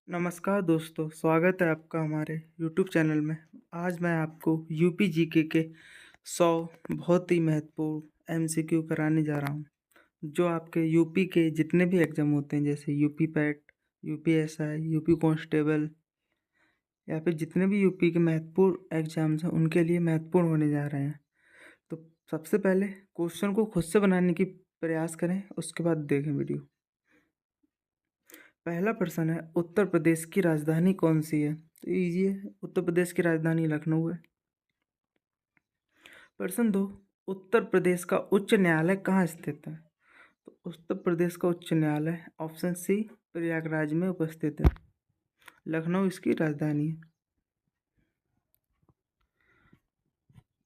नमस्कार दोस्तों, स्वागत है आपका हमारे यूट्यूब चैनल में। आज मैं आपको यूपी जीके के 100 बहुत ही महत्वपूर्ण एमसीक्यू कराने जा रहा हूँ, जो आपके यूपी के जितने भी एग्ज़ाम होते हैं, जैसे UP PAT, UP SI, UP constable या फिर जितने भी यूपी के महत्वपूर्ण एग्ज़ाम्स हैं, उनके लिए महत्वपूर्ण होने जा रहे हैं। तो सबसे पहले क्वेश्चन को खुद से बनाने की प्रयास करें, उसके बाद देखें वीडियो। पहला प्रश्न है, उत्तर प्रदेश की राजधानी कौन सी है? तो इजी है, उत्तर प्रदेश की राजधानी लखनऊ है। प्रश्न 2, उत्तर प्रदेश का उच्च न्यायालय कहाँ स्थित है? तो उत्तर प्रदेश का उच्च न्यायालय ऑप्शन सी प्रयागराज में उपस्थित है। लखनऊ इसकी राजधानी है।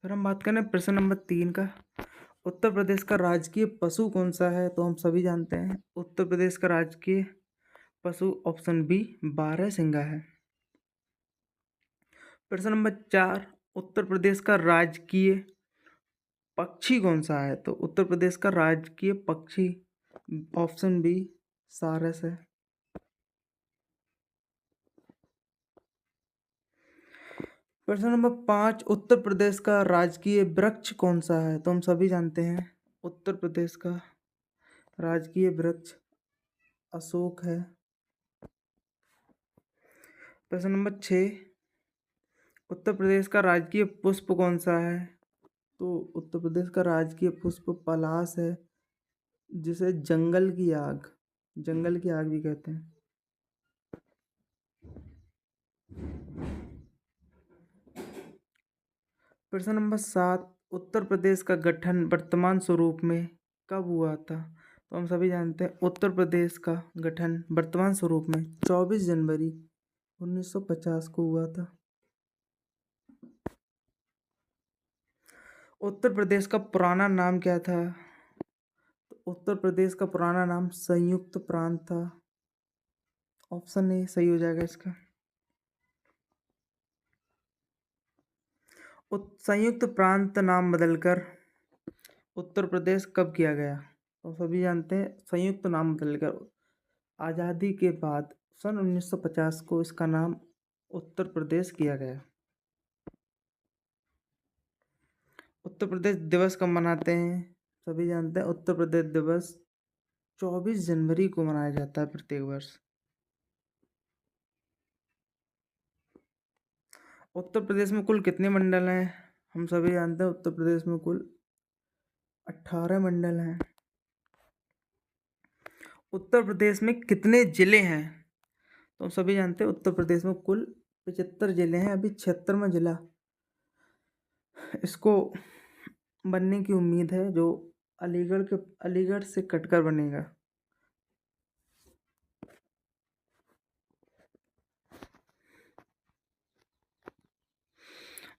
फिर हम बात करें प्रश्न नंबर 3 का, उत्तर प्रदेश का राजकीय पशु कौन सा है? तो हम सभी जानते हैं उत्तर प्रदेश का राजकीय पशु ऑप्शन बी बारहसिंगा है। प्रश्न नंबर 4, उत्तर प्रदेश का राजकीय पक्षी कौन सा है? तो उत्तर प्रदेश का राजकीय पक्षी ऑप्शन बी सारस है। प्रश्न नंबर 5, उत्तर प्रदेश का राजकीय वृक्ष कौन सा है? तो हम सभी जानते हैं उत्तर प्रदेश का राजकीय वृक्ष अशोक है। प्रश्न नंबर 6, उत्तर प्रदेश का राजकीय पुष्प कौन सा है? तो उत्तर प्रदेश का राजकीय पुष्प पलाश है, जिसे जंगल की आग भी कहते हैं। प्रश्न नंबर 7, उत्तर प्रदेश का गठन वर्तमान स्वरूप में कब हुआ था? तो हम सभी जानते हैं उत्तर प्रदेश का गठन वर्तमान स्वरूप में 24 जनवरी 1950 को हुआ था। उत्तर प्रदेश का पुराना नाम क्या था? तो उत्तर प्रदेश का पुराना नाम संयुक्त प्रांत था। ऑप्शन ए सही हो जाएगा इसका। संयुक्त प्रांत नाम बदलकर उत्तर प्रदेश कब किया गया? तो सभी जानते हैं संयुक्त नाम बदलकर आज़ादी के बाद सन 1950 को इसका नाम उत्तर प्रदेश किया गया। उत्तर प्रदेश दिवस कब मनाते हैं? सभी जानते हैं उत्तर प्रदेश दिवस 24 जनवरी को मनाया जाता है प्रत्येक वर्ष। उत्तर प्रदेश में कुल कितने मंडल हैं? हम सभी जानते हैं उत्तर प्रदेश में कुल 18 मंडल हैं। उत्तर प्रदेश में कितने जिले हैं? तो हम सभी जानते हैं उत्तर प्रदेश में कुल 75 जिले हैं। अभी 76वां जिला इसको बनने की उम्मीद है, जो अलीगढ़ से कटकर बनेगा।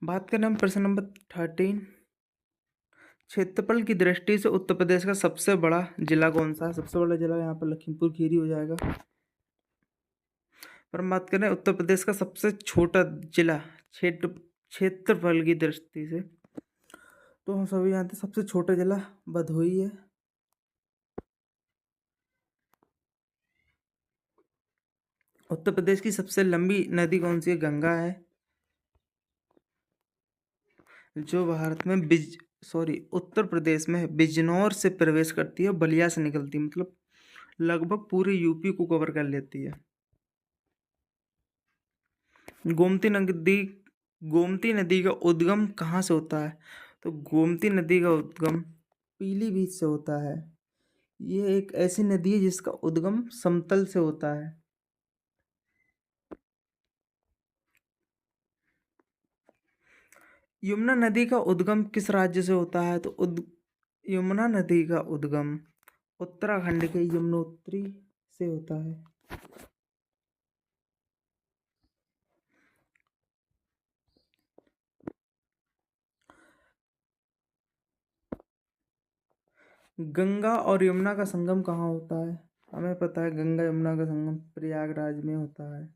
बात करें हम प्रश्न नंबर 13, क्षेत्रफल की दृष्टि से उत्तर प्रदेश का सबसे बड़ा जिला कौन सा है? सबसे बड़ा जिला यहाँ पर लखीमपुर खीरी हो जाएगा। पर हम बात करें उत्तर प्रदेश का सबसे छोटा जिला क्षेत्रफल की दृष्टि से, तो हम सभी जानते हैं सबसे छोटा जिला भदोही है। उत्तर प्रदेश की सबसे लंबी नदी कौन सी है? गंगा है, जो भारत में उत्तर प्रदेश में बिजनौर से प्रवेश करती है, बलिया से निकलती है, मतलब लगभग पूरे यूपी को कवर कर लेती है। गोमती नदी का उद्गम कहाँ से होता है? तो गोमती नदी का उद्गम पीलीभीत से होता है। ये एक ऐसी नदी है जिसका उद्गम समतल से होता है। यमुना नदी का उद्गम किस राज्य से होता है? तो यमुना नदी का उद्गम उत्तराखंड के यमुनोत्री से होता है। गंगा और यमुना का संगम कहाँ होता है? हमें पता है गंगा यमुना का संगम प्रयागराज में होता है।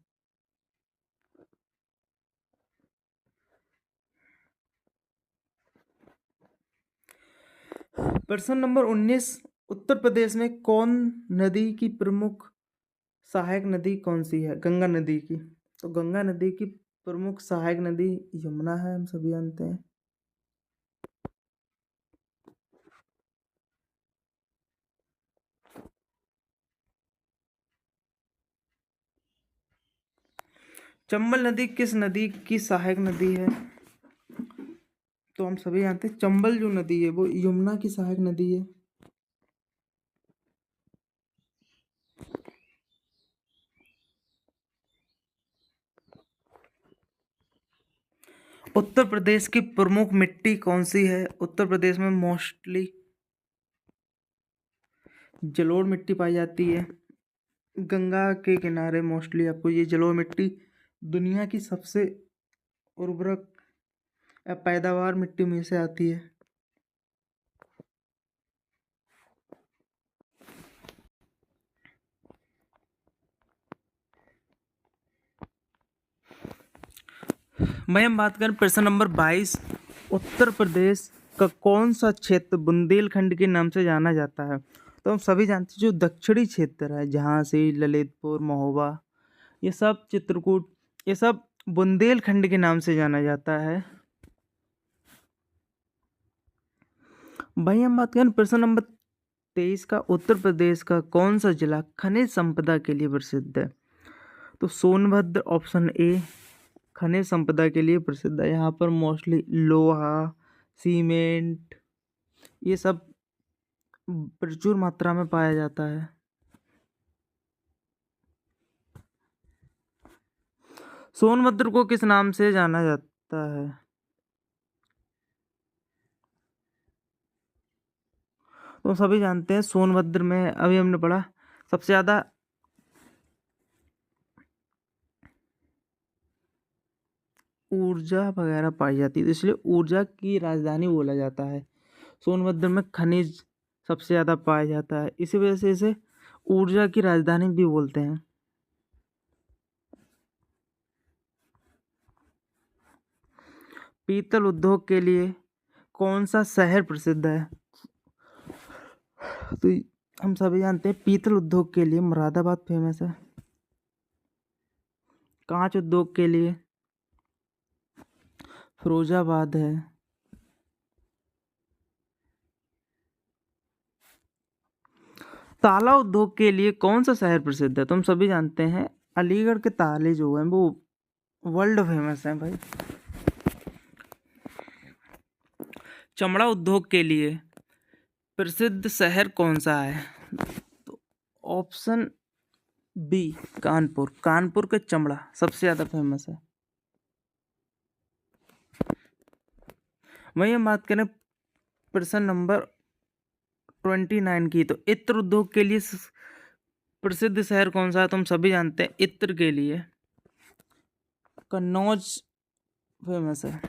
प्रश्न नंबर 19, उत्तर प्रदेश में कौन नदी की प्रमुख सहायक नदी कौन सी है गंगा नदी की? तो गंगा नदी की प्रमुख सहायक नदी यमुना है, हम सभी जानते हैं। चंबल नदी किस नदी की सहायक नदी है? तो हम सभी जानते हैं चंबल जो नदी है वो यमुना की सहायक नदी है। उत्तर प्रदेश की प्रमुख मिट्टी कौन सी है? उत्तर प्रदेश में मोस्टली जलोढ़ मिट्टी पाई जाती है। गंगा के किनारे मोस्टली आपको ये जलोढ़ मिट्टी दुनिया की सबसे उर्वरक या पैदावार मिट्टी में से आती है। मैं हम बात करें प्रश्न नंबर 22। उत्तर प्रदेश का कौन सा क्षेत्र बुंदेलखंड के नाम से जाना जाता है? तो हम सभी जानते हैं जो दक्षिणी क्षेत्र है, झांसी, ललितपुर, महोबा, ये सब चित्रकूट, ये सब बुंदेलखंड के नाम से जाना जाता है। भाई हम बात करें प्रश्न नंबर 23 का। उत्तर प्रदेश का कौन सा जिला खनिज संपदा के लिए प्रसिद्ध है? तो सोनभद्र ऑप्शन ए खनिज संपदा के लिए प्रसिद्ध है। यहाँ पर मोस्टली लोहा, सीमेंट, ये सब प्रचुर मात्रा में पाया जाता है। सोनभद्र को किस नाम से जाना जाता है? तो सभी जानते हैं सोनभद्र में अभी हमने पढ़ा सबसे ज़्यादा ऊर्जा वगैरह पाई जाती है, तो इसलिए ऊर्जा की राजधानी बोला जाता है। सोनभद्र में खनिज सबसे ज़्यादा पाया जाता है, इसी वजह से इसे ऊर्जा की राजधानी भी बोलते हैं। पीतल उद्योग के लिए कौन सा शहर प्रसिद्ध है? तो हम सभी जानते हैं पीतल उद्योग के लिए मुरादाबाद फेमस है। कांच उद्योग के लिए फिरोजाबाद है। ताला उद्योग के लिए कौन सा शहर प्रसिद्ध है? तो हम सभी जानते हैं अलीगढ़ के ताले जो हैं वो वर्ल्ड फेमस हैं भाई। चमड़ा उद्योग के लिए प्रसिद्ध शहर कौन सा है? तो ऑप्शन बी कानपुर। कानपुर का चमड़ा सबसे ज़्यादा फेमस है। वहीं हम बात करें प्रश्न नंबर 29 की। तो इत्र उद्योग के लिए प्रसिद्ध शहर कौन सा है? तो हम सभी जानते हैं इत्र के लिए कन्नौज फेमस है।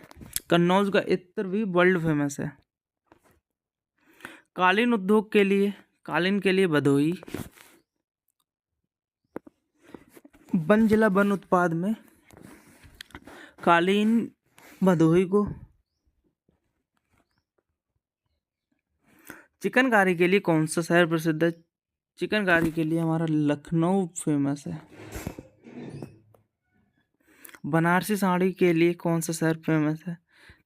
कन्नौज का इत्र भी वर्ल्ड फेमस है। कालीन उद्योग के लिए, कालीन के लिए भदोही। वन जिला वन उत्पाद में कालीन भदोही को। चिकनकारी के लिए कौन सा शहर प्रसिद्ध है? चिकनकारी के लिए हमारा लखनऊ फेमस है। बनारसी साड़ी के लिए कौन सा शहर फेमस है?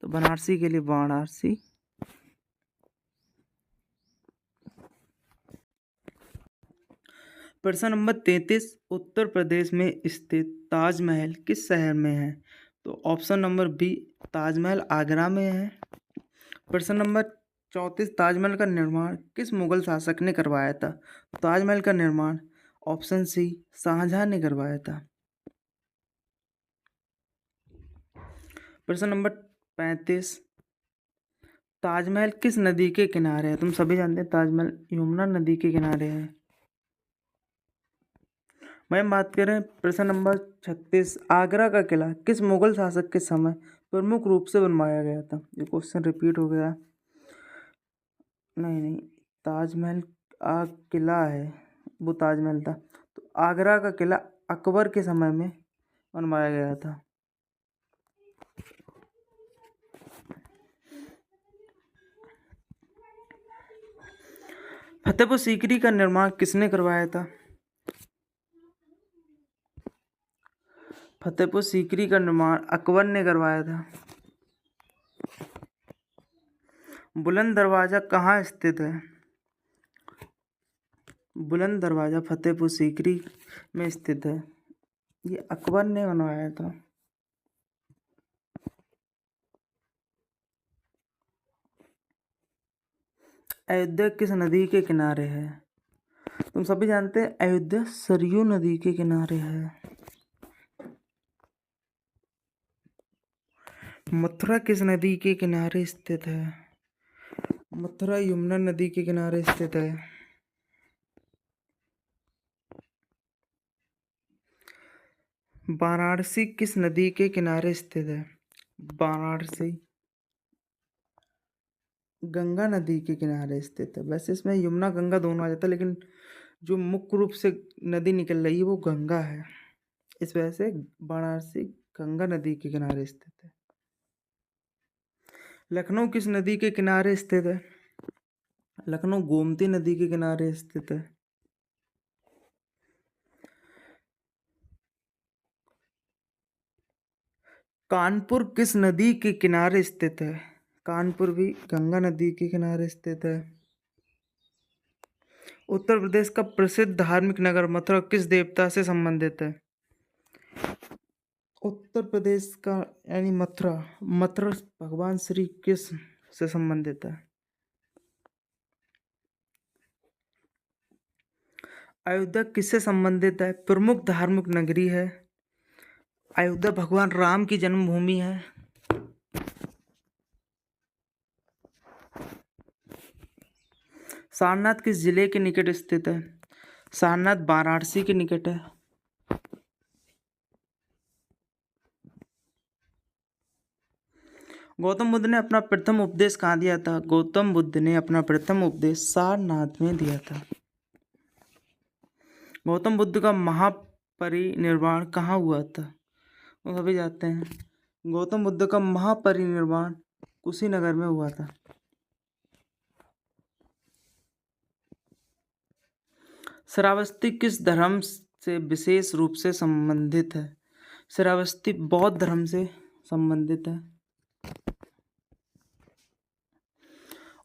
तो बनारसी के लिए वाराणसी। प्रश्न नंबर 33। उत्तर प्रदेश में स्थित ताजमहल किस शहर में है? तो option number B Taj Mahal Agra में है। प्रश्न नंबर 34। ताजमहल का निर्माण किस मुगल शासक ने करवाया था? ताजमहल का निर्माण ऑप्शन सी शाहजहां ने करवाया था। प्रश्न नंबर 35। ताजमहल किस नदी के किनारे है? तुम सभी जानते हैं ताजमहल यमुना नदी के किनारे है। मैं बात करें प्रश्न नंबर 36। आगरा का किला किस मुगल शासक के समय प्रमुख रूप से बनवाया गया था? ये क्वेश्चन रिपीट हो गया। नहीं, ताजमहल किला है वो ताजमहल था। तो आगरा का किला अकबर के समय में बनवाया गया था। फतेहपुर सीकरी का निर्माण किसने करवाया था? फतेहपुर सीकरी का निर्माण अकबर ने करवाया था। बुलंद दरवाजा कहाँ स्थित है? बुलंद दरवाजा फतेहपुर सीकरी में स्थित है। ये अकबर ने बनवाया था। अयोध्या किस नदी के किनारे है? तुम सभी जानते हैं अयोध्या सरयू नदी के किनारे है। मथुरा किस नदी के किनारे स्थित है? मथुरा यमुना नदी के किनारे स्थित है। वाराणसी किस नदी के किनारे स्थित है? वाराणसी गंगा नदी के किनारे स्थित है। वैसे इसमें यमुना गंगा दोनों आ जाता है, लेकिन जो मुख्य रूप से नदी निकल रही है वो गंगा है। इस वजह से वाराणसी गंगा नदी के किनारे स्थित है। लखनऊ किस नदी के किनारे स्थित है? लखनऊ गोमती नदी के किनारे स्थित है। कानपुर किस नदी के किनारे स्थित है? कानपुर भी गंगा नदी के किनारे स्थित है। उत्तर प्रदेश का प्रसिद्ध धार्मिक नगर मथुरा किस देवता से संबंधित है? उत्तर प्रदेश का यानी मथुरा मथुरा भगवान श्री कृष्ण से संबंधित है। अयोध्या किससे संबंधित है? प्रमुख धार्मिक नगरी है। अयोध्या भगवान राम की जन्मभूमि है। सारनाथ किस जिले के निकट स्थित है? सारनाथ वाराणसी के निकट है। गौतम बुद्ध ने अपना प्रथम उपदेश कहाँ दिया था? गौतम बुद्ध ने अपना प्रथम उपदेश सारनाथ में दिया था। गौतम बुद्ध का महापरिनिर्वाण कहाँ हुआ था? वो सभी जानते हैं। गौतम बुद्ध का महापरिनिर्वाण कुशीनगर में हुआ था। श्रावस्ती किस धर्म से विशेष रूप से संबंधित है? श्रावस्ती बौद्ध धर्म से संबंधित है।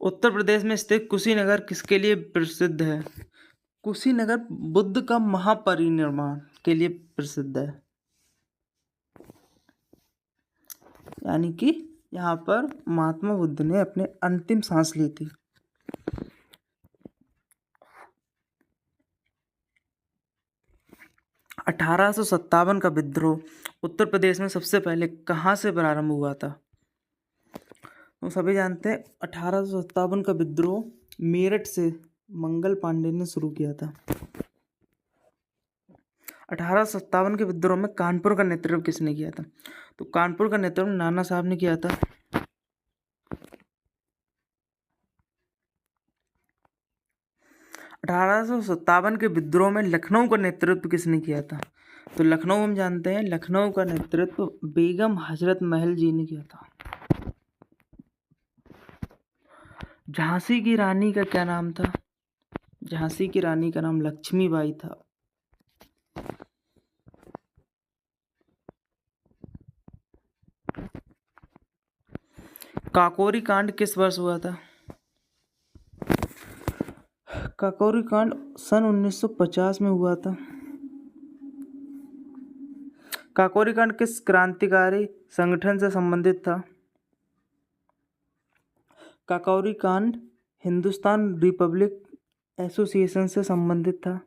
उत्तर प्रदेश में स्थित कुशीनगर किसके लिए प्रसिद्ध है? कुशीनगर बुद्ध का महापरिनिर्वाण के लिए प्रसिद्ध है। यानी कि यहाँ पर महात्मा बुद्ध ने अपने अंतिम सांस ली थी। अठारह सौ सत्तावन का विद्रोह उत्तर प्रदेश में सबसे पहले कहाँ से प्रारंभ हुआ था? तो सभी जानते हैं 1857 का विद्रोह मेरठ से मंगल पांडे ने शुरू किया था। 1857 के विद्रोह में कानपुर का नेतृत्व किसने किया था? तो कानपुर का नेतृत्व नाना साहब ने किया था। 1857 के विद्रोह में लखनऊ का नेतृत्व किसने किया था? तो लखनऊ हम जानते हैं, लखनऊ का नेतृत्व बेगम हजरत महल जी ने किया था। झांसी की रानी का क्या नाम था? झांसी की रानी का नाम लक्ष्मीबाई था। काकोरी कांड किस वर्ष हुआ था? काकोरी कांड सन 1950 में हुआ था। काकोरी कांड किस क्रांतिकारी संगठन से संबंधित था? काकोरी कांड हिंदुस्तान रिपब्लिक एसोसिएशन से संबंधित था।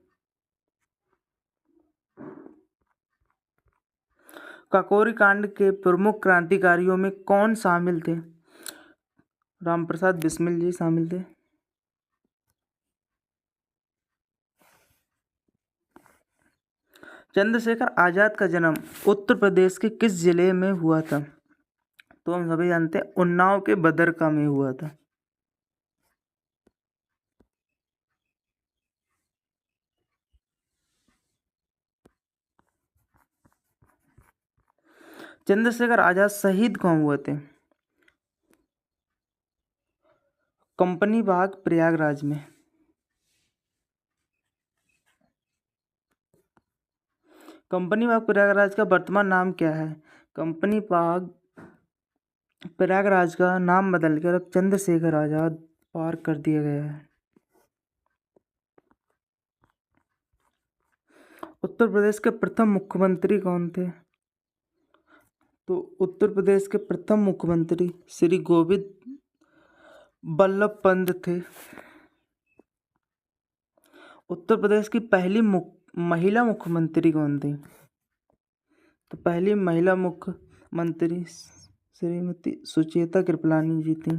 काकोरी कांड के प्रमुख क्रांतिकारियों में कौन शामिल थे? रामप्रसाद बिस्मिल जी शामिल थे। चंद्रशेखर आजाद का जन्म उत्तर प्रदेश के किस जिले में हुआ था? तो हम सभी जानते हैं उन्नाव के बदरका में हुआ था। चंद्रशेखर आजाद शहीद कहाँ हुए थे? कंपनी बाग प्रयागराज में। कंपनी बाग प्रयागराज का वर्तमान नाम क्या है? कंपनी बाग प्रयागराज का नाम बदलकर अब चंद्रशेखर आजाद पार्क कर दिया गया है। उत्तर प्रदेश के प्रथम मुख्यमंत्री कौन थे? तो उत्तर प्रदेश के प्रथम मुख्यमंत्री श्री गोविंद बल्लभ पंत थे। उत्तर प्रदेश की पहली महिला मुख्यमंत्री कौन थी? तो पहली महिला मुख्यमंत्री श्रीमती सुचेता कृपलानी जी थी।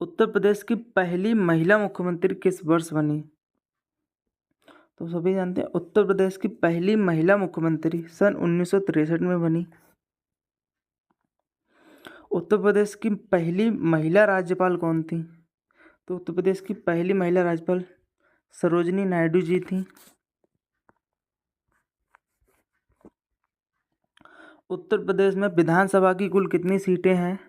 उत्तर प्रदेश की पहली महिला मुख्यमंत्री किस वर्ष बनी? तो सभी जानते हैं उत्तर प्रदेश की पहली महिला मुख्यमंत्री सन 1963 में बनी। उत्तर प्रदेश की पहली महिला राज्यपाल कौन थी? तो उत्तर प्रदेश की पहली महिला राज्यपाल सरोजिनी नायडू जी थी। उत्तर प्रदेश में विधानसभा की कुल कितनी सीटें हैं?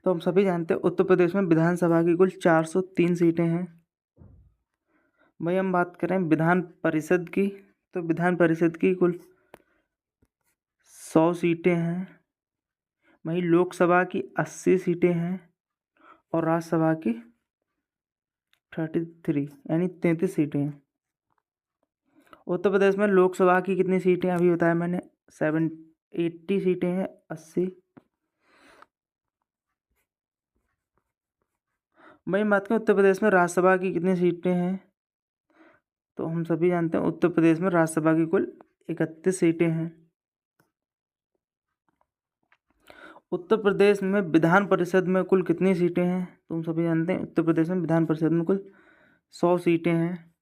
तो हम सभी जानते हैं उत्तर प्रदेश में विधानसभा की कुल 403 सीटें हैं। भाई हम बात करें विधान परिषद की, तो विधान परिषद की कुल 100 सीटें हैं। वहीं लोकसभा की 80 सीटें हैं और राज्यसभा की 33 यानी 33 सीटें हैं। उत्तर प्रदेश में लोकसभा की कितनी सीटें अभी बताया मैंने? 80 सीटें हैं। 80। वहीं बात करें उत्तर प्रदेश में राज्यसभा की कितनी सीटें हैं, तो हम सभी जानते हैं उत्तर प्रदेश में राज्यसभा की कुल 31 सीटें हैं। उत्तर प्रदेश में विधान परिषद में कुल कितनी सीटें हैं, तो हम सभी जानते हैं उत्तर प्रदेश में विधान परिषद में कुल 100 सीटें हैं।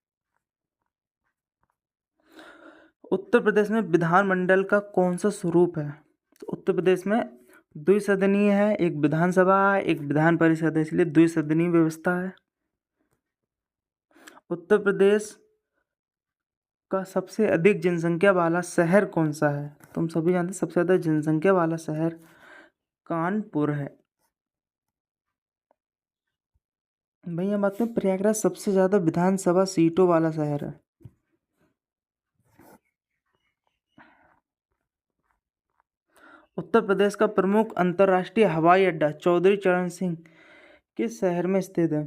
उत्तर प्रदेश में विधानमंडल का कौन सा स्वरूप है? तो उत्तर प्रदेश में द्विसदनीय है, एक विधानसभा है एक विधान परिषद है, इसलिए द्विसदनीय व्यवस्था है। उत्तर प्रदेश का सबसे अधिक जनसंख्या वाला शहर कौन सा है? तो हम सभी जानते हैं सबसे ज़्यादा जनसंख्या वाला शहर कानपुर है। भैया बात में प्रयागराज सबसे ज़्यादा विधानसभा सीटों वाला शहर है। उत्तर प्रदेश का प्रमुख अंतर्राष्ट्रीय हवाई अड्डा चौधरी चरण सिंह किस शहर में स्थित है?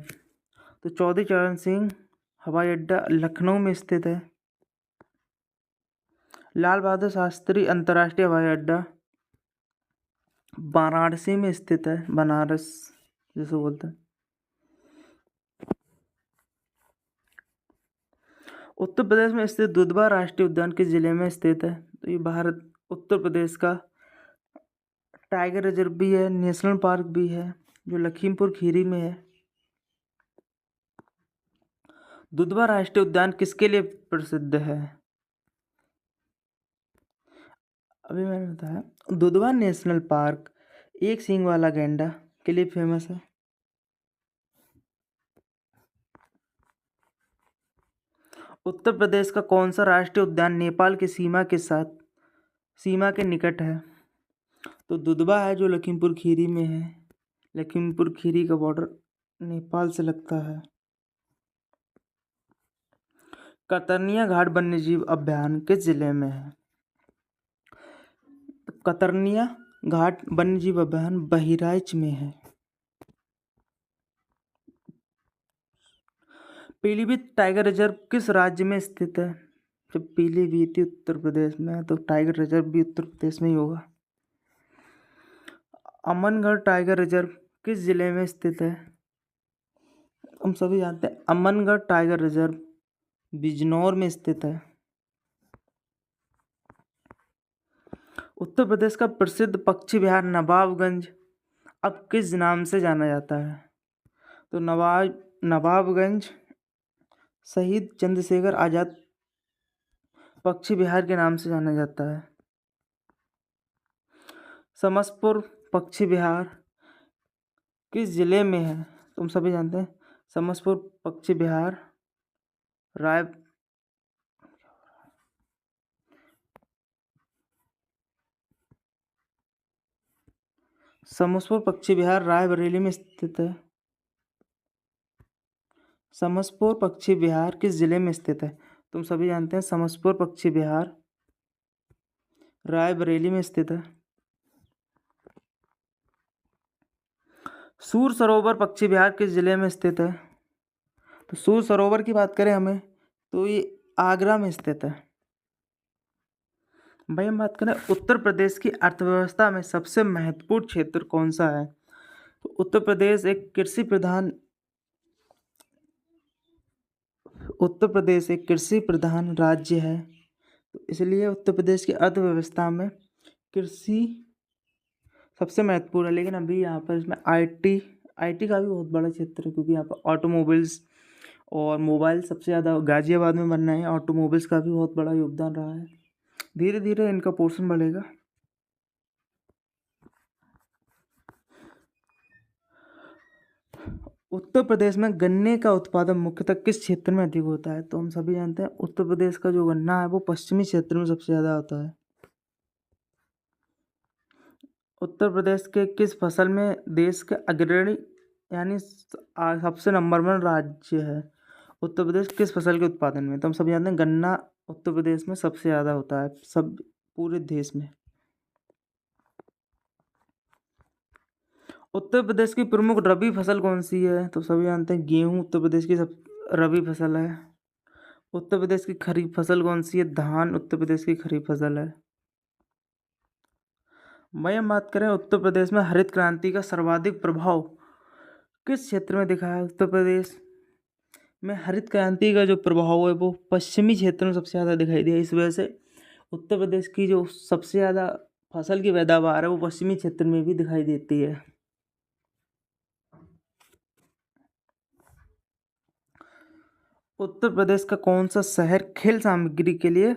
तो चौधरी चरण सिंह हवाई अड्डा लखनऊ में स्थित है। लाल बहादुर शास्त्री अंतर्राष्ट्रीय हवाई अड्डा वाराणसी में स्थित है, बनारस जिसे बोलते हैं। उत्तर प्रदेश में स्थित दुधवा राष्ट्रीय उद्यान किस जिले में स्थित है? तो ये भारत उत्तर प्रदेश का टाइगर रिजर्व भी है, नेशनल पार्क भी है, जो लखीमपुर खीरी में है। दुधवा राष्ट्रीय उद्यान किसके लिए प्रसिद्ध है? अभी मैंने बताया दुधवा नेशनल पार्क एक सींग वाला गैंडा के लिए फेमस है। उत्तर प्रदेश का कौन सा राष्ट्रीय उद्यान नेपाल की सीमा के निकट है? तो दुधवा है जो लखीमपुर खीरी में है। लखीमपुर खीरी का बॉर्डर नेपाल से लगता है। कतरनिया घाट वन्यजीव अभयारण्य किस जिले में है? कतरनिया घाट वन्यजीव अभयारण्य बहराइच में है। पीलीभीत टाइगर रिजर्व किस राज्य में स्थित है? जब पीलीभीत उत्तर प्रदेश में है तो टाइगर रिजर्व भी उत्तर प्रदेश में ही होगा। अमनगढ़ टाइगर रिजर्व किस जिले में स्थित है? हम सभी जानते हैं अमनगढ़ टाइगर रिजर्व बिजनौर में स्थित है। उत्तर प्रदेश का प्रसिद्ध पक्षी विहार नवाबगंज अब किस नाम से जाना जाता है? तो नवाबगंज शहीद चंद्रशेखर आजाद पक्षी विहार के नाम से जाना जाता है। समसपुर पक्षी विहार किस जिले में है? तुम सभी जानते हैं समसपुर पक्षी विहार समसपुर पक्षी विहार रायबरेली में स्थित है। समसपुर पक्षी विहार किस जिले में स्थित है? तुम सभी जानते हैं समसपुर पक्षी विहार रायबरेली में स्थित है। सूर सरोवर पक्षी विहार किस जिले में स्थित है? तो सूर सरोवर की बात करें हमें तो ये आगरा में स्थित है। भाई हम बात करें उत्तर प्रदेश की अर्थव्यवस्था में सबसे महत्वपूर्ण क्षेत्र कौन सा है? तो उत्तर प्रदेश एक कृषि प्रधान राज्य है, तो इसलिए उत्तर प्रदेश की अर्थव्यवस्था में कृषि सबसे महत्वपूर्ण है। लेकिन अभी यहाँ पर इसमें आईटी का भी बहुत बड़ा क्षेत्र है, क्योंकि यहाँ पर ऑटोमोबाइल्स और मोबाइल सबसे ज़्यादा गाजियाबाद में बनना है। ऑटोमोबाइल्स का भी बहुत बड़ा योगदान रहा है। धीरे धीरे इनका पोर्शन बढ़ेगा। उत्तर प्रदेश में गन्ने का उत्पादन मुख्यतः किस क्षेत्र में अधिक होता है? तो हम सभी जानते हैं उत्तर प्रदेश का जो गन्ना है वो पश्चिमी क्षेत्र में सबसे ज़्यादा होता है। उत्तर प्रदेश के किस फसल में देश के अग्रणी यानी सबसे नंबर 1 राज्य है? उत्तर प्रदेश किस फसल के उत्पादन में? तो हम सब जानते हैं गन्ना उत्तर प्रदेश में सबसे ज़्यादा होता है सब पूरे देश में। उत्तर प्रदेश की प्रमुख रबी फसल कौन सी है? तो सभी जानते हैं गेहूँ उत्तर प्रदेश की सब रबी फसल है। उत्तर प्रदेश की खरीफ फसल कौन सी है? धान उत्तर प्रदेश की खरीफ फसल है। वहीं हम बात करें उत्तर प्रदेश में हरित क्रांति का सर्वाधिक प्रभाव किस क्षेत्र में दिखा है? उत्तर प्रदेश में हरित क्रांति का जो प्रभाव है वो पश्चिमी क्षेत्र में सबसे ज़्यादा दिखाई दिया। इस वजह से उत्तर प्रदेश की जो सबसे ज़्यादा फसल की पैदावार है वो पश्चिमी क्षेत्र में भी दिखाई देती है। उत्तर प्रदेश का कौन सा शहर खेल सामग्री के लिए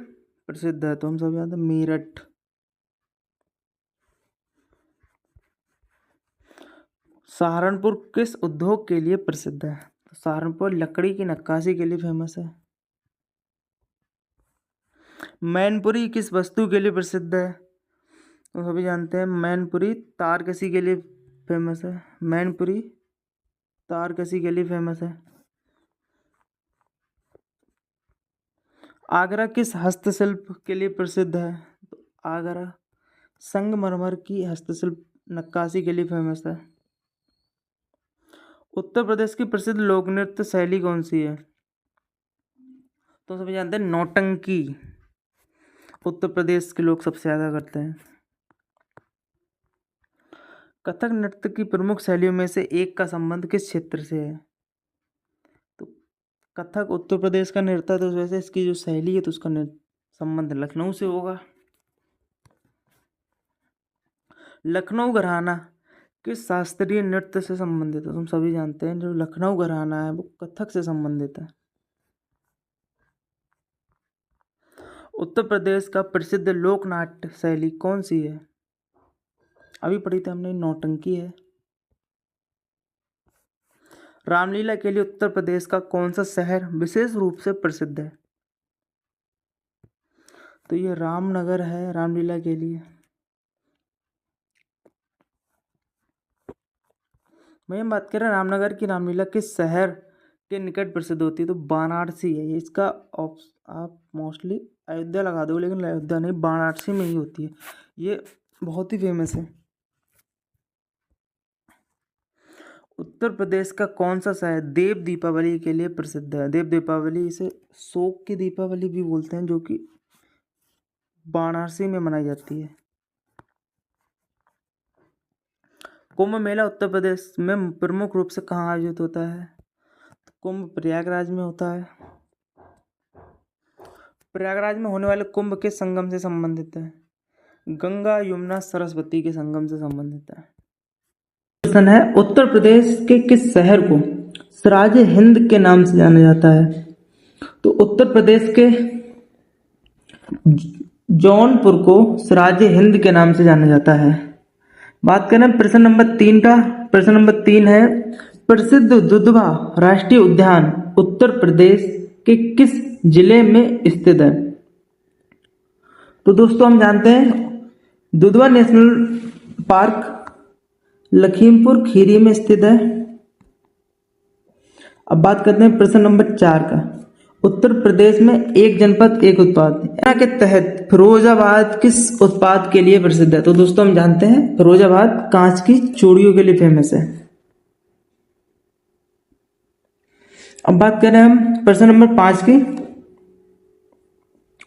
प्रसिद्ध है? तो हम सब जानते हैं मेरठ। सहारनपुर किस उद्योग के लिए प्रसिद्ध है? तो सहारनपुर लकड़ी की नक्काशी के लिए फेमस है। मैनपुरी किस वस्तु के लिए प्रसिद्ध है? तो सभी जानते हैं मैनपुरी तारकसी के लिए फेमस है। मैनपुरी तारकसी के लिए फेमस है। आगरा किस हस्तशिल्प के लिए प्रसिद्ध है? तो आगरा संगमरमर की हस्तशिल्प नक्काशी के लिए फेमस है। उत्तर प्रदेश की प्रसिद्ध लोक नृत्य शैली कौन सी है? तो सभी जानते हैं नौटंकी उत्तर प्रदेश के लोग सबसे ज़्यादा करते हैं। कथक नृत्य की प्रमुख शैलियों में से एक का संबंध किस क्षेत्र से है? तो कथक उत्तर प्रदेश का नृत्य है, तो उस वजह से इसकी जो शैली है तो उसका संबंध लखनऊ से होगा। लखनऊ घराना किस शास्त्रीय नृत्य से संबंधित है? तुम सभी जानते हैं जो लखनऊ घराना है वो कथक से संबंधित है। उत्तर प्रदेश का प्रसिद्ध लोक नाट्य शैली कौन सी है? अभी पढ़ी थी हमने, नौटंकी है। रामलीला के लिए उत्तर प्रदेश का कौन सा शहर विशेष रूप से प्रसिद्ध है? तो ये रामनगर है रामलीला के लिए। भाई हम बात करें रामनगर की रामलीला किस शहर के निकट प्रसिद्ध होती है? तो वाराणसी है। इसका आप मोस्टली अयोध्या लगा दो, लेकिन अयोध्या नहीं, वाराणसी में ही होती है। ये बहुत ही फेमस है। उत्तर प्रदेश का कौन सा शहर देव दीपावली के लिए प्रसिद्ध है? देव दीपावली इसे शोक की दीपावली भी बोलते हैं, जो कि वाराणसी में मनाई जाती है। कुंभ मेला उत्तर प्रदेश में प्रमुख रूप से कहाँ आयोजित होता है? कुंभ प्रयागराज में होता है। प्रयागराज में होने वाले कुंभ के संगम से संबंधित है? गंगा यमुना सरस्वती के संगम से संबंधित है। प्रश्न है उत्तर प्रदेश के किस शहर को सिराज हिंद के नाम से जाना जाता है? तो उत्तर प्रदेश के जौनपुर को सिराज हिंद के नाम से जाना जाता है। बात करें प्रश्न नंबर 3 का। प्रश्न नंबर 3 है प्रसिद्ध दुधवा राष्ट्रीय उद्यान उत्तर प्रदेश के किस जिले में स्थित है? तो दोस्तों हम जानते हैं दुधवा नेशनल पार्क लखीमपुर खीरी में स्थित है। अब बात करते हैं प्रश्न नंबर 4 का। उत्तर प्रदेश में एक जनपद एक उत्पाद योजना के तहत फिरोजाबाद किस उत्पाद के लिए प्रसिद्ध है? तो दोस्तों हम जानते हैं फिरोजाबाद कांच की चूड़ियों के लिए फेमस है। अब बात करें हम प्रश्न नंबर 5 की।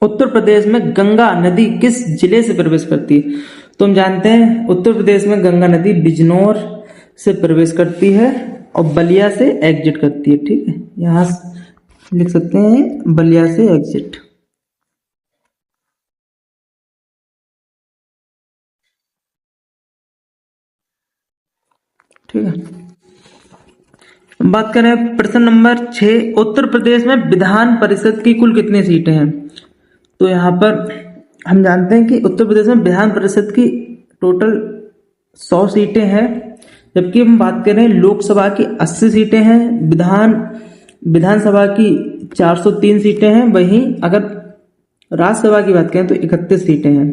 उत्तर प्रदेश में गंगा नदी किस जिले से प्रवेश करती है? तो हम जानते हैं उत्तर प्रदेश में गंगा नदी बिजनौर से प्रवेश करती है और बलिया से एग्जिट करती है। ठीक है, यहां लिख सकते हैं बलिया से एग्जिट। ठीक है, बात करें प्रश्न नंबर 6। उत्तर प्रदेश में विधान परिषद की कुल कितनी सीटें हैं? तो यहाँ पर हम जानते हैं कि उत्तर प्रदेश में विधान परिषद की टोटल 100 सीटें हैं, जबकि हम बात करें लोकसभा की 80 सीटें हैं, विधानसभा की 403 सीटें हैं। वहीं अगर राज्यसभा की बात करें तो 31 सीटें हैं।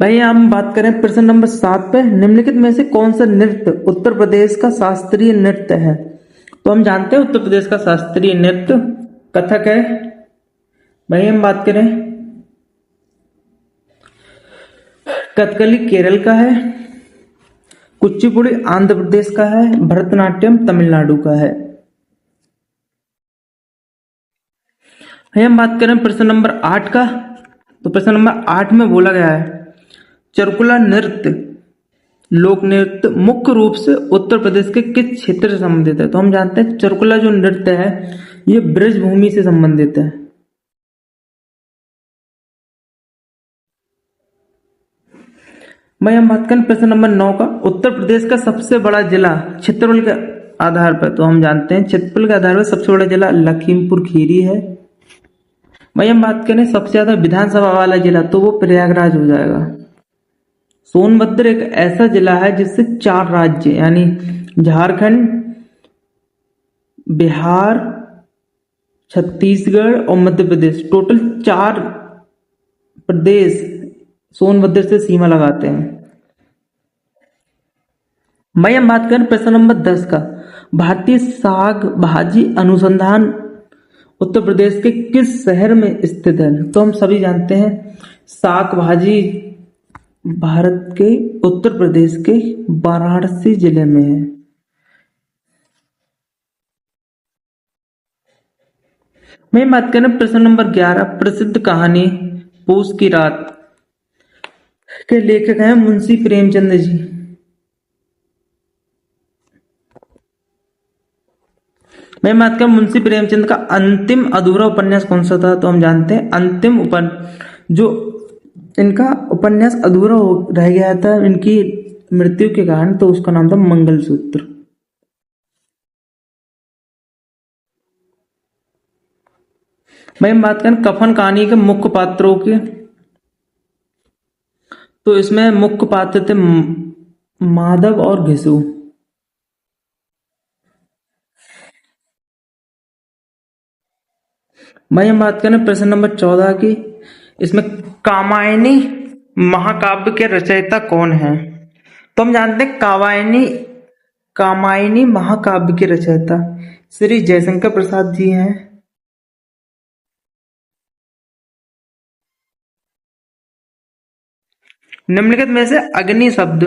भाई हम बात करें प्रश्न नंबर 7 पे, निम्नलिखित में से कौन सा नृत्य उत्तर प्रदेश का शास्त्रीय नृत्य है? तो हम जानते हैं उत्तर प्रदेश का शास्त्रीय नृत्य कथक है। भाई हम बात करें कथकली केरल का है, कुचिपुड़ी आंध्र प्रदेश का है, भरतनाट्यम तमिलनाडु का है। भाई हम बात करें प्रश्न नंबर 8 का। तो प्रश्न नंबर 8 में बोला गया है चरकुला नृत्य लोक नृत्य मुख्य रूप से उत्तर प्रदेश के किस क्षेत्र से संबंधित है? तो हम जानते हैं चरकुला जो नृत्य है ये ब्रजभूमि से संबंधित है। मैं हम बात करें प्रश्न नंबर 9 का। उत्तर प्रदेश का सबसे बड़ा जिला क्षेत्रफल के आधार पर, तो हम जानते हैं क्षेत्रफल के आधार पर सबसे बड़ा जिला लखीमपुर खीरी है। भाई हम बात करें सबसे ज्यादा विधानसभा वाला जिला, तो वो प्रयागराज हो जाएगा। सोनभद्र एक ऐसा जिला है जिससे 4 राज्य यानी झारखंड, बिहार, छत्तीसगढ़ और मध्य प्रदेश, टोटल 4 प्रदेश सोनभद्र से सीमा लगाते हैं। मैं हम बात करें प्रश्न नंबर 10 का। भारतीय साग भाजी अनुसंधान उत्तर प्रदेश के किस शहर में स्थित है? तो हम सभी जानते हैं साग भाजी भारत के उत्तर प्रदेश के वाराणसी जिले में है। मैं बात करें प्रश्न नंबर 11। प्रसिद्ध कहानी पूस की रात के लेखक हैं मुंशी प्रेमचंद जी। मैं बात करूं मुंशी प्रेमचंद का अंतिम अधूरा उपन्यास कौन सा था? तो हम जानते हैं अंतिम जो इनका उपन्यास अधूरा रह गया था इनकी मृत्यु के कारण, तो उसका नाम था मंगलसूत्र। मैं बात करें कफन कहानी के मुख्य पात्रों के, तो इसमें मुख्य पात्र थे माधव और घिसू। भाई हम बात करें प्रश्न नंबर 14 की। इसमें कामायनी महाकाव्य के रचयिता कौन है? तो हम जानते हैं कामायनी महाकाव्य के रचयिता श्री जयशंकर प्रसाद जी हैं। निम्नलिखित में से अग्नि शब्द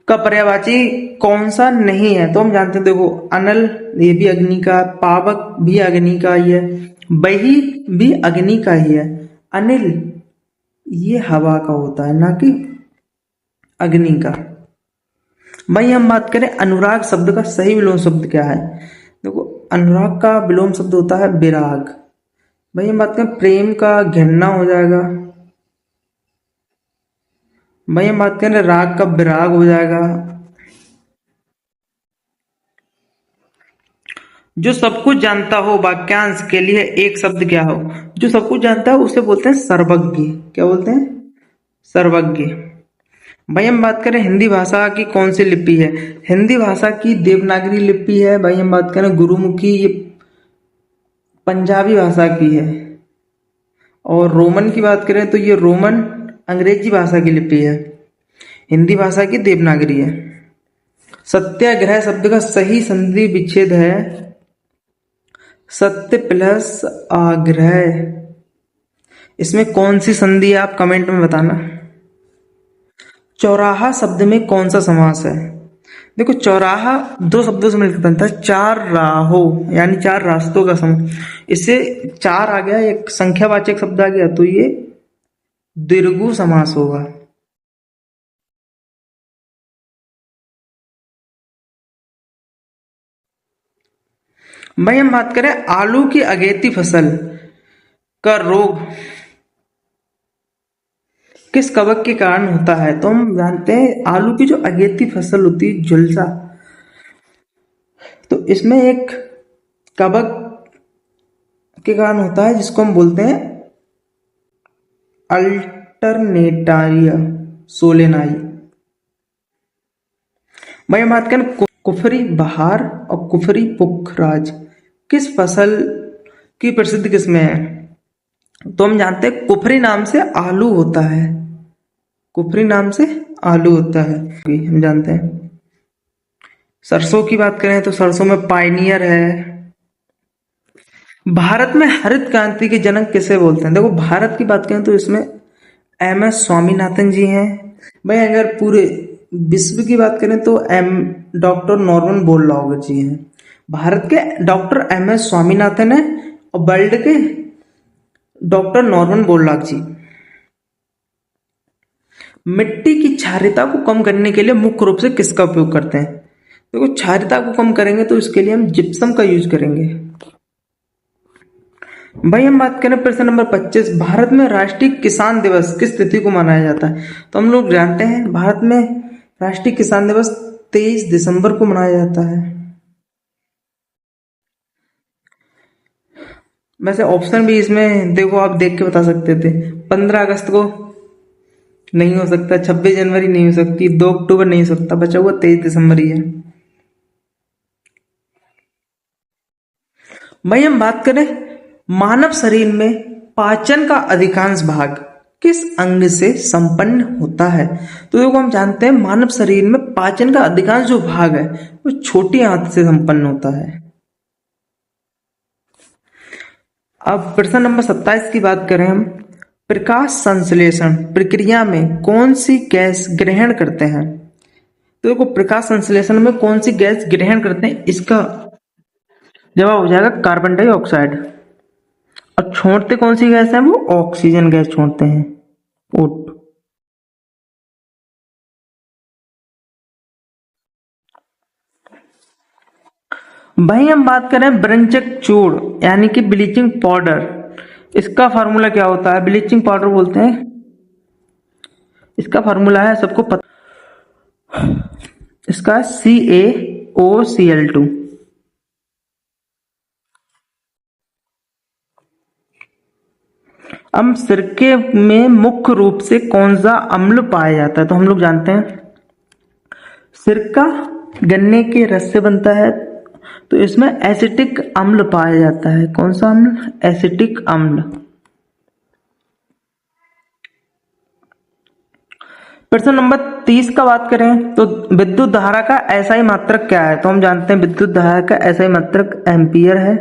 का पर्यायवाची कौन सा नहीं है? तो हम जानते हैं देखो अनल ये भी अग्नि का, पावक भी अग्नि का ही है, बही भी अग्नि का ही है, अनिल ये हवा का होता है ना कि अग्नि का। भाई हम बात करें अनुराग शब्द का सही विलोम शब्द क्या है? देखो अनुराग का विलोम शब्द होता है विराग। भाई हम बात करें प्रेम का घृणा हो जाएगा। भाई हम बात करें राग का विराग हो जाएगा। जो सब कुछ जानता हो वाक्यांश के लिए एक शब्द क्या हो? जो सब कुछ जानता है उसे बोलते हैं सर्वज्ञ। क्या बोलते हैं? सर्वज्ञ। भाई हम बात करें हिंदी भाषा की कौन सी लिपि है? हिंदी भाषा की देवनागरी लिपि है। भाई हम बात करें गुरुमुखी, ये पंजाबी भाषा की है। और रोमन की बात करें तो ये रोमन अंग्रेजी भाषा की लिपि है। हिंदी भाषा की देवनागरी है। सत्याग्रह शब्द का सही संधि विच्छेद है सत्य प्लस आग्रह, इसमें कौन सी संधि है आप कमेंट में बताना। चौराहा शब्द में कौन सा समास है? देखो चौराहा दो शब्दों से मिलकर बनता है, चार राहों यानी चार रास्तों का समूह। इससे चार आ गया, एक संख्यावाचक शब्द आ गया, तो ये द्विगु समास होगा। भाई हम बात करें आलू की अगेती फसल का रोग किस कवक के कारण होता है? तो हम जानते हैं आलू की जो अगेती फसल होती है झुलसा, तो इसमें एक कवक के कारण होता है जिसको हम बोलते हैं अल्टरनेटारिया सोलेनाई। भाई हम बात करें कुफरी बहार और कुफरी पुखराज किस फसल की प्रसिद्ध किस्में है? तो हम जानते हैं कुफरी नाम से आलू होता है, कुफरी नाम से आलू होता है, हम जानते हैं। सरसों की बात करें तो सरसों में पायनियर है। भारत में हरित क्रांति के जनक किसे बोलते हैं? देखो भारत की बात करें तो इसमें MS स्वामीनाथन जी हैं। भाई अगर पूरे विश्व की बात करें तो डॉक्टर नॉर्मन बोरलॉगर जी हैं। भारत के डॉक्टर MS स्वामीनाथन है और वर्ल्ड के डॉक्टर नॉर्मन बोरलॉग जी। मिट्टी की क्षारीयता को कम करने के लिए मुख्य रूप से किसका उपयोग करते हैं? देखो क्षारीयता को कम करेंगे तो इसके लिए हम जिप्सम का यूज करेंगे। भाई हम बात करें प्रश्न नंबर 25, भारत में राष्ट्रीय किसान दिवस किस तिथि को मनाया जाता है? तो हम लोग जानते हैं भारत में राष्ट्रीय किसान दिवस 23 दिसंबर को मनाया जाता है। वैसे ऑप्शन भी इसमें देखो आप देख के बता सकते थे, 15 अगस्त को नहीं हो सकता, 26 जनवरी नहीं हो सकती, 2 अक्टूबर नहीं हो सकता, बचा हुआ 23 दिसंबर ही है। भाई हम बात करें मानव शरीर में पाचन का अधिकांश भाग किस अंग से संपन्न होता है? तो देखो हम जानते हैं मानव शरीर में पाचन का अधिकांश जो भाग है वो छोटी आंत से संपन्न होता है। अब प्रश्न नंबर 27 की बात करें हम, प्रकाश संश्लेषण प्रक्रिया में कौन सी गैस ग्रहण करते हैं? तो देखो प्रकाश संश्लेषण में कौन सी गैस ग्रहण करते हैं, इसका जवाब हो जाएगा कार्बन डाइऑक्साइड। और छोड़ते कौन सी गैस है? वो ऑक्सीजन गैस छोड़ते हैं, O2। भाई हम बात करें ब्रंजक चूर्ण यानी कि ब्लीचिंग पाउडर, इसका फार्मूला क्या होता है? ब्लीचिंग पाउडर बोलते हैं, इसका फार्मूला है सबको पता, इसका CaOCl2। अब सिरके में मुख्य रूप से कौन सा अम्ल पाया जाता है? तो हम लोग जानते हैं सिरका गन्ने के रस से बनता है, तो इसमें एसिटिक अम्ल पाया जाता है। कौन सा अम्ल? एसिटिक अम्ल। प्रश्न नंबर 30 का बात करें तो विद्युत धारा का एसआई मात्रक क्या है? तो हम जानते हैं विद्युत धारा का एसआई मात्रक एम्पियर है।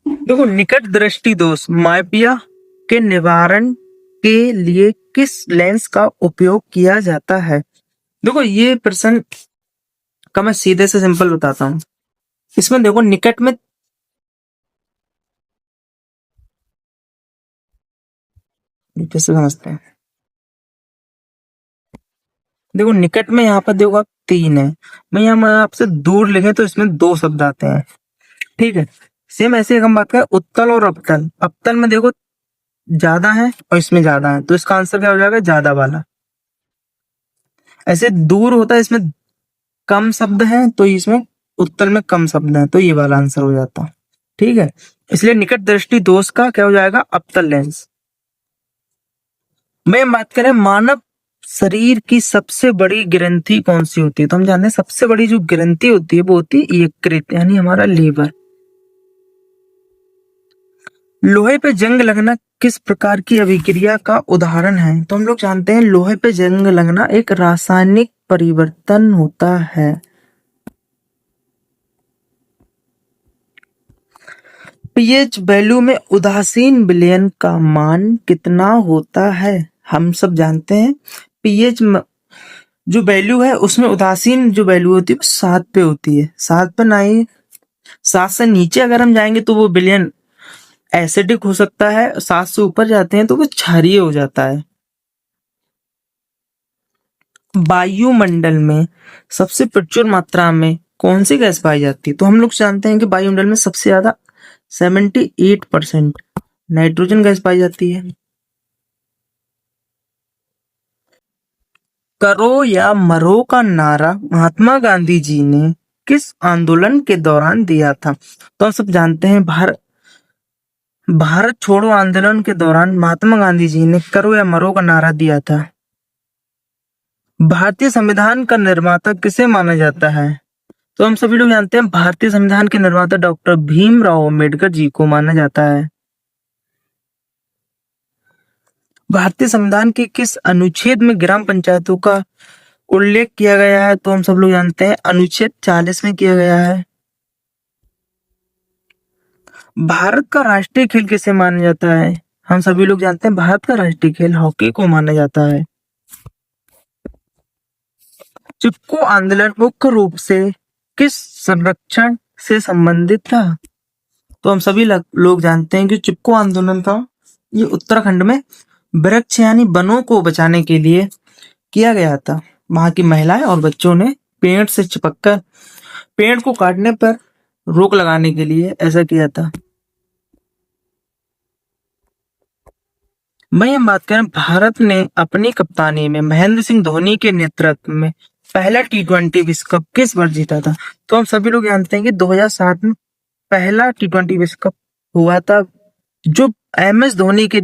देखो निकट दृष्टि दोष माइपिया के निवारण के लिए किस लेंस का उपयोग किया जाता है? देखो ये प्रश्न का मैं सीधे से सिंपल बताता हूं। इसमें देखो निकट में कैसे समझते हैं, देखो निकट में यहाँ पर देखो आप 3 है, मैं यहाँ आपसे दूर लिखे तो इसमें 2 शब्द आते हैं, ठीक है। सेम ऐसे हम बात करें उत्तल और अपतल, अपतल में देखो ज्यादा है और इसमें ज्यादा है, तो इसका आंसर क्या हो जाएगा? ज्यादा वाला। ऐसे दूर होता है, इसमें कम शब्द है तो इसमें उत्तल में कम शब्द है, तो ये वाला आंसर हो जाता, ठीक है। इसलिए निकट दृष्टि दोष का क्या हो जाएगा? अपतल लेंस। मैं बात करें मानव शरीर की सबसे बड़ी ग्रंथि कौन सी होती है? तो हम जानते हैं सबसे बड़ी जो ग्रंथि होती है वो होती है यकृत यानी हमारा लीवर। लोहे पे जंग लगना किस प्रकार की अभिक्रिया का उदाहरण है? तो हम लोग जानते हैं लोहे पे जंग लगना एक रासायनिक परिवर्तन होता है? पीएच वैल्यू में उदासीन विलयन का मान कितना होता है? हम सब जानते हैं पीएच जो वैल्यू है उसमें उदासीन जो वैल्यू होती है वो 7 पे होती है। 7 पे ना ही 7 से नीचे अगर हम जाएंगे तो वो विलयन एसिडिक हो सकता है, 7 से ऊपर जाते हैं तो वो क्षारीय हो जाता है। वायुमंडल में सबसे प्रचुर मात्रा में कौन सी गैस पाई जाती है? तो हम लोग जानते हैं कि वायुमंडल में सबसे ज्यादा 78% नाइट्रोजन गैस पाई जाती है। करो या मरो का नारा महात्मा गांधी जी ने किस आंदोलन के दौरान दिया था? तो हम सब जानते हैं भारत छोड़ो आंदोलन के दौरान महात्मा गांधी जी ने करो या मरो का नारा दिया था। भारतीय संविधान का निर्माता किसे माना जाता है? तो हम सभी लोग जानते हैं भारतीय संविधान के निर्माता डॉक्टर भीमराव अम्बेडकर जी को माना जाता है। भारतीय संविधान के किस अनुच्छेद में ग्राम पंचायतों का उल्लेख किया गया है? तो हम सब लोग जानते हैं अनुच्छेद 40 में किया गया है। भारत का राष्ट्रीय खेल किसे माना जाता है? हम सभी लोग जानते हैं भारत का राष्ट्रीय खेल हॉकी को माना जाता है। चिपको आंदोलन मुख्य रूप से किस संरक्षण से संबंधित था? तो हम सभी लोग जानते हैं कि चिपको आंदोलन था ये उत्तराखंड में वृक्ष यानी वनों को बचाने के लिए किया गया था। वहां की महिलाएं और बच्चों ने पेड़ से चिपककर पेड़ को काटने पर रोक लगाने के लिए ऐसा किया था। वही हम बात करें भारत ने अपनी कप्तानी में महेंद्र सिंह धोनी के नेतृत्व में पहला T20 विश्व कप किस वर्ष जीता था? तो हम सभी लोग जानते हैं कि 2007 में पहला T20 विश्व कप हुआ था जो MS धोनी के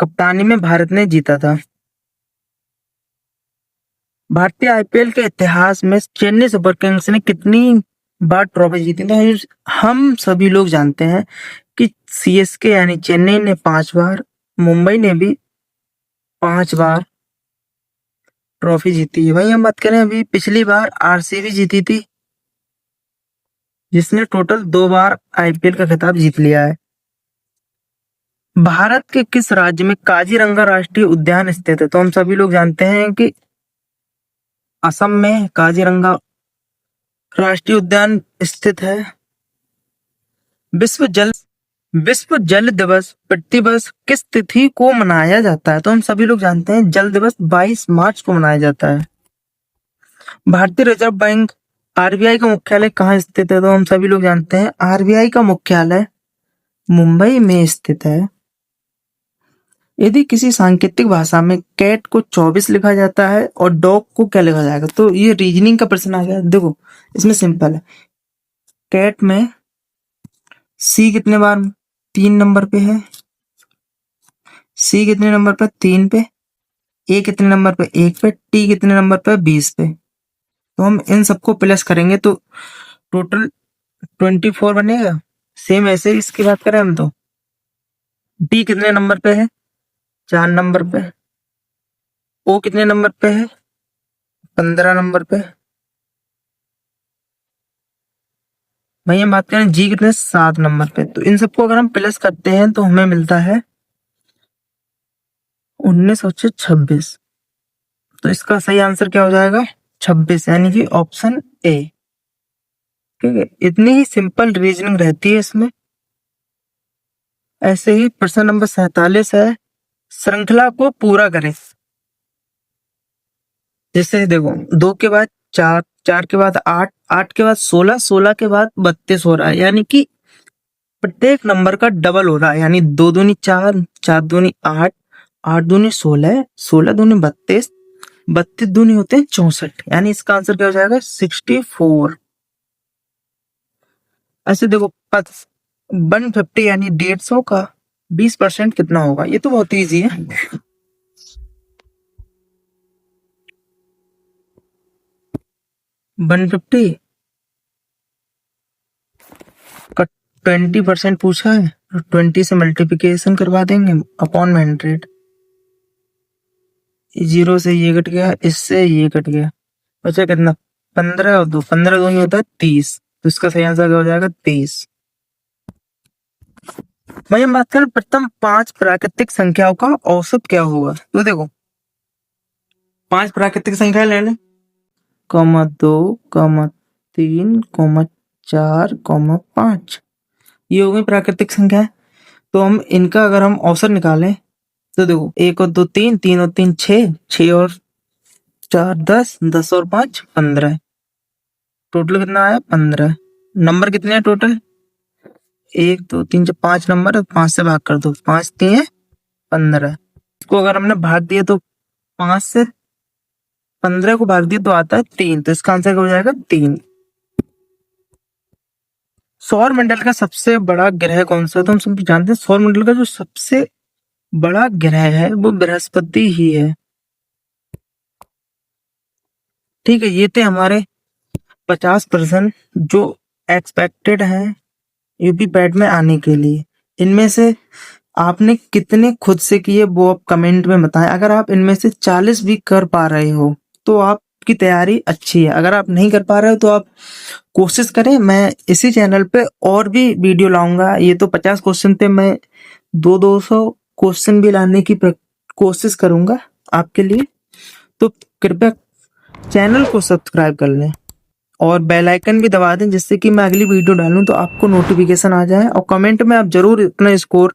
कप्तानी में भारत ने जीता था। भारतीय IPL के इतिहास में चेन्नई सुपर किंग्स ने कितनी बार ट्रॉफी जीती? तो हम सभी लोग जानते हैं कि CSK यानी चेन्नई ने 5 बार, मुंबई ने भी 5 बार ट्रॉफी जीती है। वही हम बात करें अभी पिछली बार RCB जीती थी जिसने टोटल 2 बार IPL का खिताब जीत लिया है। भारत के किस राज्य में काजीरंगा राष्ट्रीय उद्यान स्थित है? तो हम सभी लोग जानते हैं कि असम में काजीरंगा राष्ट्रीय उद्यान स्थित है। विश्व जल दिवस प्रतिवर्ष किस तिथि को मनाया जाता है? तो हम सभी लोग जानते हैं जल दिवस 22 मार्च को मनाया जाता है। भारतीय रिजर्व बैंक RBI का मुख्यालय कहाँ स्थित है? तो हम सभी लोग जानते हैं RBI का मुख्यालय मुंबई में स्थित है। यदि किसी सांकेतिक भाषा में कैट को 24 लिखा जाता है और डॉग को क्या लिखा जाएगा? तो ये रीजनिंग का प्रश्न आ गया। देखो इसमें सिंपल है, कैट में C कितने बार 3 नंबर पे है, C कितने नंबर पे 3 पे, A कितने नंबर पे 1 पे, T कितने नंबर पे 20 पे। तो हम इन सबको प्लस करेंगे तो टोटल 24 बनेगा। सेम ऐसे ही इसकी बात करें हम तो D कितने नंबर पे है 4 नंबर पे, O कितने नंबर पे है 15 नंबर पे। वही हम बात करें G कितने 7 नंबर पे। तो इन सबको अगर हम प्लस करते हैं तो हमें मिलता है 1926। तो इसका सही आंसर क्या हो जाएगा 26 यानी कि ऑप्शन A। ठीक है, इतनी ही सिंपल रीजनिंग रहती है इसमें। ऐसे ही प्रश्न नंबर 47 है, श्रृंखला को पूरा करें। जैसे देखो 2 के बाद 4, 4 के बाद 8, 8 के बाद 16, 16 के बाद 32 हो रहा है, यानी कि प्रत्येक नंबर का डबल हो रहा है। यानी 2 दूनी 4, 4 दूनी 8, 8 दूनी 16, 16 दूनी 32, 32 दूनी होते हैं 64। यानी इसका आंसर क्या हो जाएगा 64। ऐसे देखो 150 यानी 150 का 20% कितना होगा? ये तो बहुत इजी है। 150 का 20% पूछा है, 20 से मल्टीप्लिकेशन करवा देंगे अपॉन 100। 0 से ये कट गया, इससे ये कट गया, बचा कितना? 15 और 2, 15 2 ही होता है 30। तो इसका सही आंसर क्या हो जाएगा? 30। भाई हम बात करें प्रथम 5 प्राकृतिक संख्याओं का औसत क्या होगा। तो देखो 5 प्राकृतिक संख्या ले लें, 2, 3, 4, 5। ये हो गई प्राकृतिक संख्या। तो हम इनका अगर हम औसत निकालें तो देखो 1 और 2 3, 3 और 3 6, 6 और 4 10, 10 और 5 15। टोटल कितना आया? 15। नंबर कितने हैं टोटल? 1 2 3 4 5 नंबर, 5 से भाग कर दो, 5 3 15। इसको अगर हमने भाग दिया तो 5 से 15 को भाग दिया तो आता है 3। तो इसका आंसर क्या हो जाएगा? 3। सौर मंडल का सबसे बड़ा ग्रह कौन सा है? तो हम सब जानते हैं सौर मंडल का जो सबसे बड़ा ग्रह है वो बृहस्पति ही है। ठीक है, ये थे हमारे 50% जो एक्सपेक्टेड है यूपी पैट में आने के लिए। इनमें से आपने कितने खुद से किए वो आप कमेंट में बताएं। अगर आप इनमें से 40 भी कर पा रहे हो तो आपकी तैयारी अच्छी है। अगर आप नहीं कर पा रहे हो तो आप कोशिश करें। मैं इसी चैनल पे और भी वीडियो लाऊंगा। ये तो 50 क्वेश्चन थे, मैं 200 क्वेश्चन भी लाने की कोशिश करूंगा आपके लिए। तो कृपया चैनल को सब्सक्राइब कर लें और बेल आइकन भी दबा दें जिससे कि मैं अगली वीडियो डालूं तो आपको नोटिफिकेशन आ जाए। और कमेंट में आप जरूर अपना स्कोर